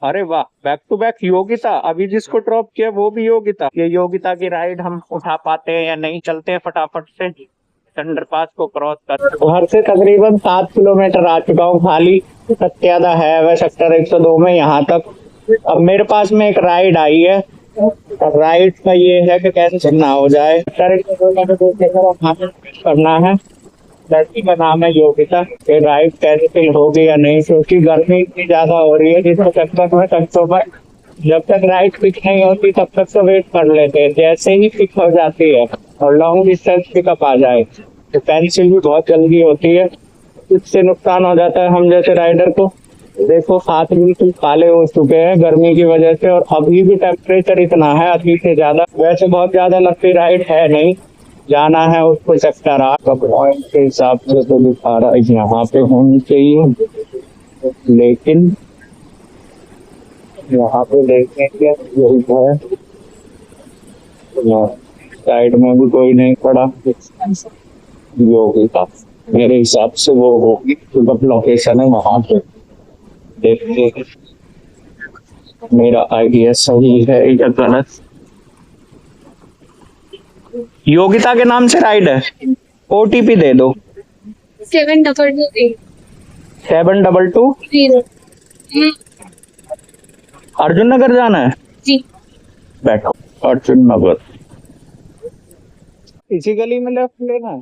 अरे वाह, back to back Yogita. अभी जिसको ड्रॉप किया वो भी योगिता। ये योगिता की राइड हम उठा पाते हैं या नहीं? चलते हैं फटाफट से अंडरपास को क्रॉस कर। घर से तकरीबन 7 किलोमीटर आ चुका हूँ खाली। सत्यादा है वह सेक्टर 102 में यहाँ तक। अब मेरे पास में एक राइड आई है। राइड का ये है कि कैसे चलना हो जाए। सेक्टर 102 का तो करना है। लड़की का नाम है योगिता। ये राइड कैंसिल होगी या नहीं, क्योंकि गर्मी इतनी ज्यादा हो रही है जिसके चक्कर में कस्टमर जब तक राइड पिक नहीं होती तब तक तो वेट कर लेते हैं। जैसे ही पिक हो जाती है और लॉन्ग डिस्टेंस पिकअप आ जाए तो कैंसिल भी बहुत जल्दी होती है। इससे नुकसान हो जाता है हम जैसे राइडर को। देखो हाथ बिल्कुल काले हो चुके हैं गर्मी की वजह से, और अभी भी टेम्परेचर इतना है अति से ज्यादा। वैसे बहुत ज्यादा लंबी राइड है नहीं, जाना है उसको सेक्टर 8 का पॉइंट के हिसाब से तो दिखा रहा है यहाँ पे होनी चाहिए, लेकिन यहाँ पे देखेंगे यही है। साइड में भी कोई नहीं खड़ा। योगिता मेरे हिसाब से वो होगी, तो लोकेशन है वहां पे। देखते हैं मेरा आइडिया सही है या गलत। योगिता के नाम से राइड है। ओटीपी दे दो। 7228 7220। अर्जुन नगर जाना है जी। बैठो। अर्जुन नगर इसी गली में लेफ्ट लेना है।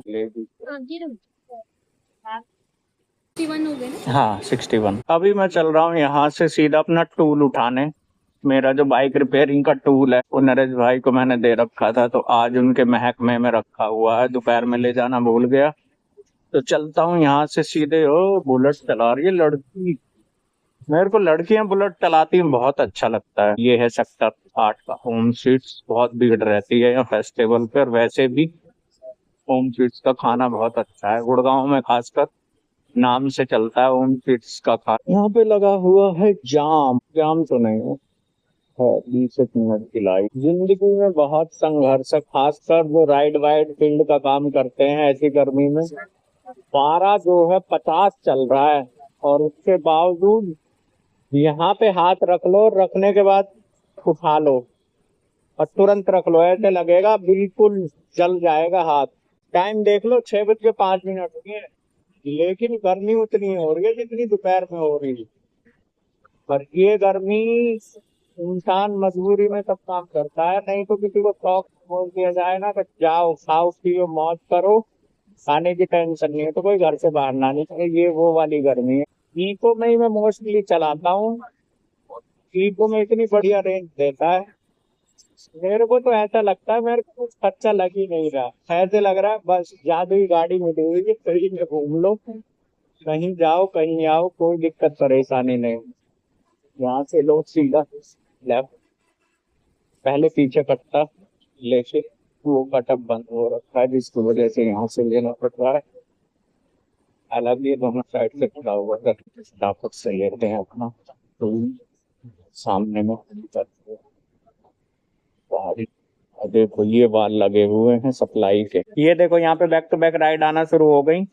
61 हो गए ना? हाँ 61। अभी मैं चल रहा हूँ यहाँ से सीधा अपना टूल उठाने। मेरा जो बाइक रिपेयरिंग का टूल है वो नरेश भाई को मैंने दे रखा था, तो आज उनके महकमे में रखा हुआ है। दोपहर में ले जाना भूल गया, तो चलता हूँ यहाँ से सीधे। ओ बुलेट चला रही है लड़की। मेरे को लड़कियां बुलेट चलाती हैं बहुत अच्छा लगता है। ये है सेक्टर 8 का होम स्वीट्स। बहुत भीड़ रहती है यहाँ फेस्टिवल पे, और वैसे भी होम स्वीट्स का खाना बहुत अच्छा है। गुड़गांव में खासकर नाम से चलता है होम स्वीट्स का खाना। यहाँ पे लगा हुआ है जाम। जाम तो नहीं है, 20 मिनट की लाइट। जिंदगी में बहुत संघर्ष है, खासकर जो राइड वाइड फील्ड का काम करते हैं ऐसी गर्मी में। पारा जो है 50 चल रहा है, और उसके बावजूद यहाँ पे हाथ रख लो, रखने के बाद उठा लो और तुरंत रख लो, ऐसे लगेगा बिल्कुल जल जाएगा हाथ। टाइम देख लो 6:05 हुई है, लेकिन गर्मी उतनी हो रही है जितनी दोपहर में हो रही है। पर ये गर्मी इंसान मजबूरी में तब काम करता है, नहीं तो किसी को शौक बोल दिया जाए ना कि जाओ खाओ पियो मौज करो, खाने की टेंशन नहीं है, तो कोई घर से बाहर ना निकले। ये वो वाली गर्मी है। इको में ही मैं मोस्टली चलाता हूँ। इको में इतनी बढ़िया रेंज देता है, मेरे को तो ऐसा लगता है मेरे को कुछ खर्चा लग ही नहीं रहा। ऐसे लग रहा है बस जादुई गाड़ी मिली हुई है, कहीं में घूम लो, कहीं जाओ कहीं आओ, कोई दिक्कत परेशानी नहीं। यहाँ से लो सीधा लेफ्ट, पहले पीछे कटता लेके वो कटअप बंद हो रखा है जिसकी वजह से यहाँ से लेना पड़ रहा है। हालांकि ये दोनों साइड से खुला हुआ है, फटाफट से लेते हैं अपना। तो सामने में पहाड़ी। और देखो ये वाल लगे हुए हैं सप्लाई के। ये देखो यहाँ पे बैक टू बैक राइड आना शुरू हो गई।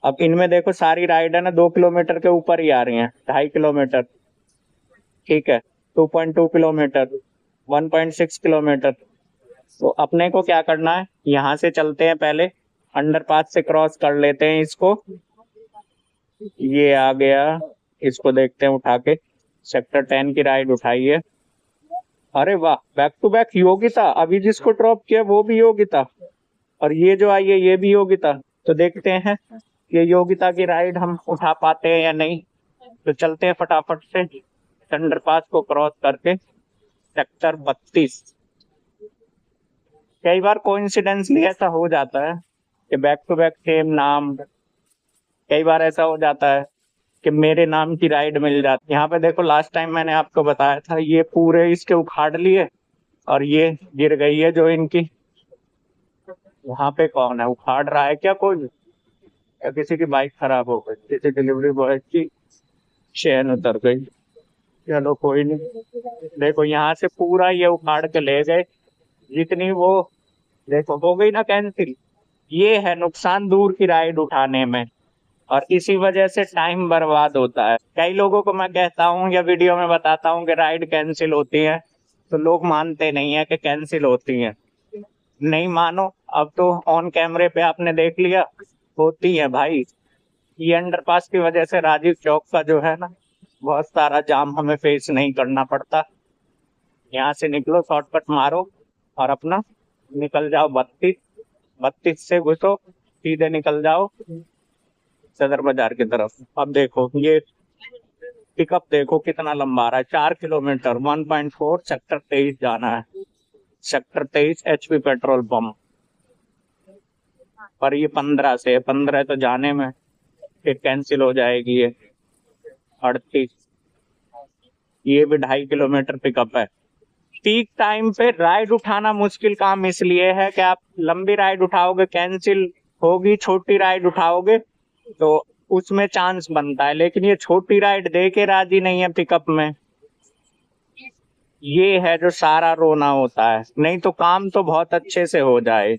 अब इनमें देखो सारी राइड है ना 2 किलोमीटर के ऊपर ही आ रही हैं। 2.5 किलोमीटर, ठीक है, 2.2 किलोमीटर, 1.6 किलोमीटर। तो अपने को क्या करना है, यहाँ से चलते हैं, पहले अंडरपास से क्रॉस कर लेते हैं इसको। ये आ गया, इसको देखते हैं उठा के। सेक्टर 10 की राइड उठाई है। अरे वाह, बैक टू बैक योगिता। अभी जिसको ड्रॉप किया वो भी योगिता, और ये जो आई है ये भी योगिता। तो देखते हैं ये योगिता की राइड हम उठा पाते हैं या नहीं। तो चलते हैं फटाफट से अंडरपास को क्रॉस करके सेक्टर 32। कई बार कोइंसिडेंसली ऐसा हो जाता है कि बैक टू बैक सेम नाम। कई बार ऐसा हो जाता है कि मेरे नाम की राइड मिल जाती है। यहाँ पे देखो लास्ट टाइम मैंने आपको बताया था ये पूरे इसके उखाड़ लिए, और ये गिर गई है जो इनकी। यहाँ पे कौन है, उखाड़ रहा है क्या कोई, या किसी की बाइक खराब हो गई, किसी डिलीवरी बॉय की चेन उतर गई। चलो कोई नहीं। देखो यहाँ से पूरा ये उखाड़ के ले गए जितनी वो। देखो हो गई ना कैंसिल। ये है नुकसान दूर की राइड उठाने में। और इसी वजह से टाइम बर्बाद होता है। कई लोगों को मैं कहता हूँ या वीडियो में बताता हूँ कि राइड कैंसिल होती है, तो लोग मानते नहीं है कि कैंसिल होती है। नहीं मानो, अब तो ऑन कैमरे पे आपने देख लिया, होती है भाई। ये अंडरपास की वजह से राजीव चौक का जो है ना, बहुत सारा जाम हमें फेस नहीं करना पड़ता। यहाँ से निकलो, शॉर्टकट मारो और अपना निकल जाओ 32 से घुसो, सीधे निकल जाओ सदर बाजार की तरफ। अब देखो ये पिकअप देखो कितना लंबा रहा है, 4 किलोमीटर, 1.4, सेक्टर 23 जाना है। सेक्टर 23 HP पेट्रोल पंप पर। ये 15 तो जाने में, फिर कैंसिल हो जाएगी ये 38। ये भी 2.5 किलोमीटर पिकअप है। पीक टाइम पे राइड उठाना मुश्किल काम इसलिए है कि आप लंबी राइड उठाओगे कैंसिल होगी, छोटी राइड उठाओगे तो उसमें चांस बनता है। लेकिन ये छोटी राइड दे के राजी नहीं है पिकअप में। ये है जो सारा रोना होता है, नहीं तो काम तो बहुत अच्छे से हो जाए।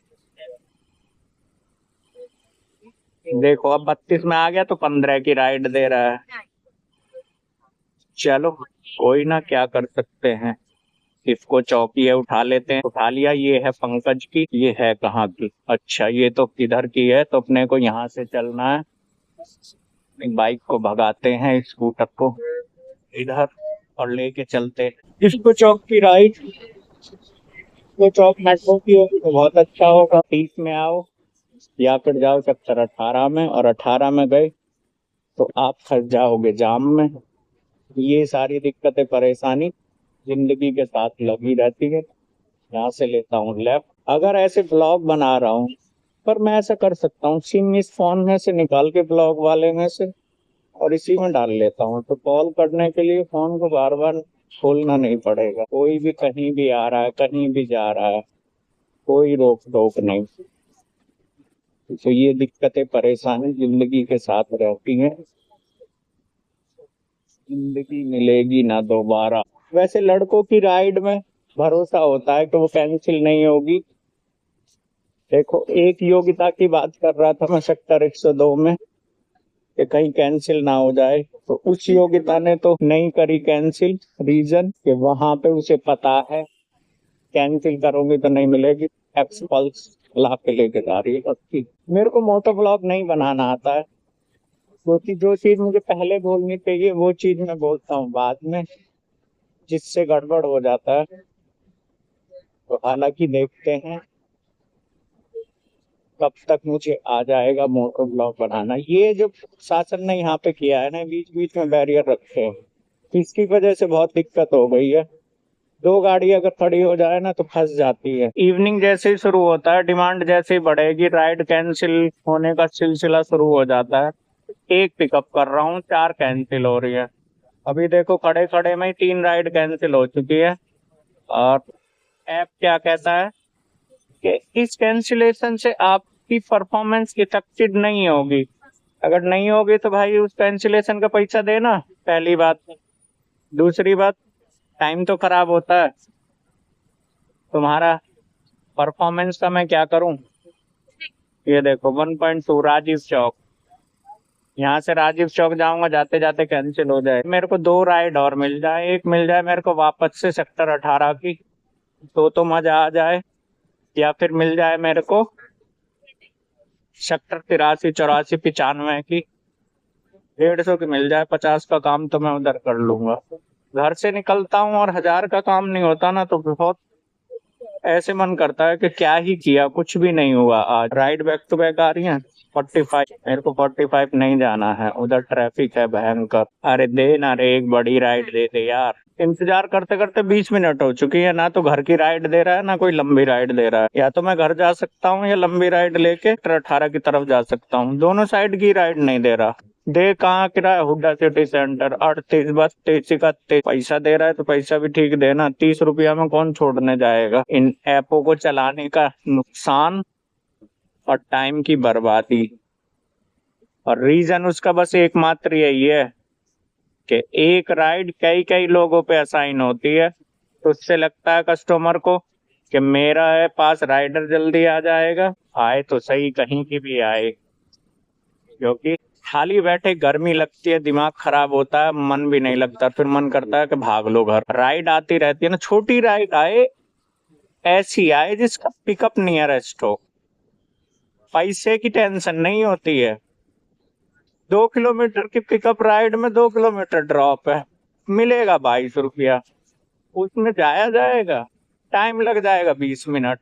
देखो अब 32 में आ गया तो 15 की राइड दे रहा है। चलो कोई ना, क्या कर सकते हैं। इसको चौकी है, उठा लेते हैं। उठा लिया। ये है पंकज की। ये है कहाँ की? अच्छा ये तो किधर की है, तो अपने को यहाँ से चलना है। बाइक को भगाते हैं, स्कूटर को इधर और लेके चलते हैं इसको चौक की राइड। तो चौक मेट्रो की होगी तो बहुत अच्छा होगा। 30 में आओ या फिर जाओ सेक्टर 18 में, और 18 में गए तो आप फंस जाओगे जाम में। ये सारी दिक्कतें परेशानी जिंदगी के साथ लगी रहती है। यहाँ से लेता हूँ लेफ्ट। अगर ऐसे ब्लॉग बना रहा हूँ, पर मैं ऐसा कर सकता हूँ, सिम इस फोन में से निकाल के ब्लॉग वाले में से और इसी में डाल लेता हूँ, तो कॉल करने के लिए फोन को बार बार खोलना नहीं पड़ेगा। कोई भी कहीं भी आ रहा है, कहीं भी जा रहा है, कोई रोक टोक नहीं। तो ये दिक्कतें परेशानी जिंदगी के साथ रहती हैं। जिंदगी मिलेगी ना दोबारा। वैसे लड़कों की राइड में भरोसा होता है कि वो कैंसिल नहीं होगी। देखो एक योग्यता की बात कर रहा था मैं सेक्टर 102 में कि कहीं कैंसिल ना हो जाए, तो उस योग्यता ने तो नहीं करी कैंसिल। रीजन कि वहां पे उसे पता है कैंसिल करोगे तो नहीं मिलेगी। एक्सपल्स ला के लेके जा रही है उसकी। मेरे को मोटो ब्लॉग नहीं बनाना आता है, क्योंकि जो चीज मुझे पहले बोलनी चाहिए वो चीज मैं बोलता हूँ बाद में, जिससे गड़बड़ हो जाता है। तो हालांकि देखते हैं कब तक मुझे आ जाएगा मोटो ब्लॉग बनाना। ये जो शासन ने यहाँ पे किया है ना, बीच बीच में बैरियर रखे हैं, इसकी वजह से बहुत दिक्कत हो गई है। दो गाड़ी अगर खड़ी हो जाए ना तो फंस जाती है। इवनिंग जैसे ही शुरू होता है, डिमांड जैसे ही बढ़ेगी, राइड कैंसिल होने का सिलसिला शुरू हो जाता है। एक पिकअप कर रहा हूँ, 4 कैंसिल हो रही है। अभी देखो खड़े खड़े में ही 3 राइड कैंसिल हो चुकी है। और ऐप क्या कहता है कि इस कैंसिलेशन से आपकी परफॉर्मेंस इफेक्टेड नहीं होगी। अगर नहीं होगी तो भाई उस कैंसिलेशन का पैसा देना, पहली बात। दूसरी बात, टाइम तो खराब होता है तुम्हारा। परफॉर्मेंस का मैं क्या करूं। ये देखो 1.2 राजीव चौक। यहाँ से राजीव चौक जाऊंगा, जाते जाते कैंसिल हो जाए। मेरे को 2 राइड और मिल जाए, एक मिल जाए मेरे को वापस से सेक्टर 18 की, तो मजा आ जाए। या फिर मिल जाए मेरे को सेक्टर 83, 84, 95 की, 150 की मिल जाए। 50 का काम तो मैं उधर कर लूंगा। घर से निकलता हूँ और 1000 का काम नहीं होता ना, तो बहुत ऐसे मन करता है कि क्या ही किया, कुछ भी नहीं हुआ। आज राइड बैक टू बैक आ रही है। 45, मेरे को 45 नहीं जाना है, उधर ट्रैफिक है भयंकर। अरे दे ना रे, एक बड़ी राइड दे दे यार। इंतजार करते करते 20 मिनट हो चुकी है, ना तो घर की राइड दे रहा है ना कोई लंबी राइड दे रहा है। या तो मैं घर जा सकता हूँ या लंबी राइड लेके 18 की तरफ जा सकता हूँ, दोनों साइड की राइड नहीं दे रहा। दे कहाँ किराया? हुड्डा सिटी सेंटर 38, बस 33 31 पैसा दे रहा है तो पैसा भी ठीक देना। 30 रुपया में कौन छोड़ने जाएगा। इन ऐपों को चलाने का नुकसान और टाइम की बर्बादी, और रीजन उसका बस एकमात्र यही है कि एक राइड कई कई लोगों पे असाइन होती है, तो उससे लगता है कस्टमर को कि मेरा है पास राइडर जल्दी आ जाएगा। आए तो सही, कहीं की भी आए, क्योंकि खाली बैठे गर्मी लगती है, दिमाग खराब होता है, मन भी नहीं लगता, फिर मन करता है कि भाग लो घर। राइड आती रहती है ना, छोटी राइड आए, ऐसी आए जिसका पिकअप नियरेस्ट हो, पैसे की टेंशन नहीं होती है। 2 किलोमीटर की पिकअप राइड में 2 किलोमीटर ड्रॉप है, मिलेगा 22 रुपया, उसमें जाया जाएगा, टाइम लग जाएगा 20 मिनट।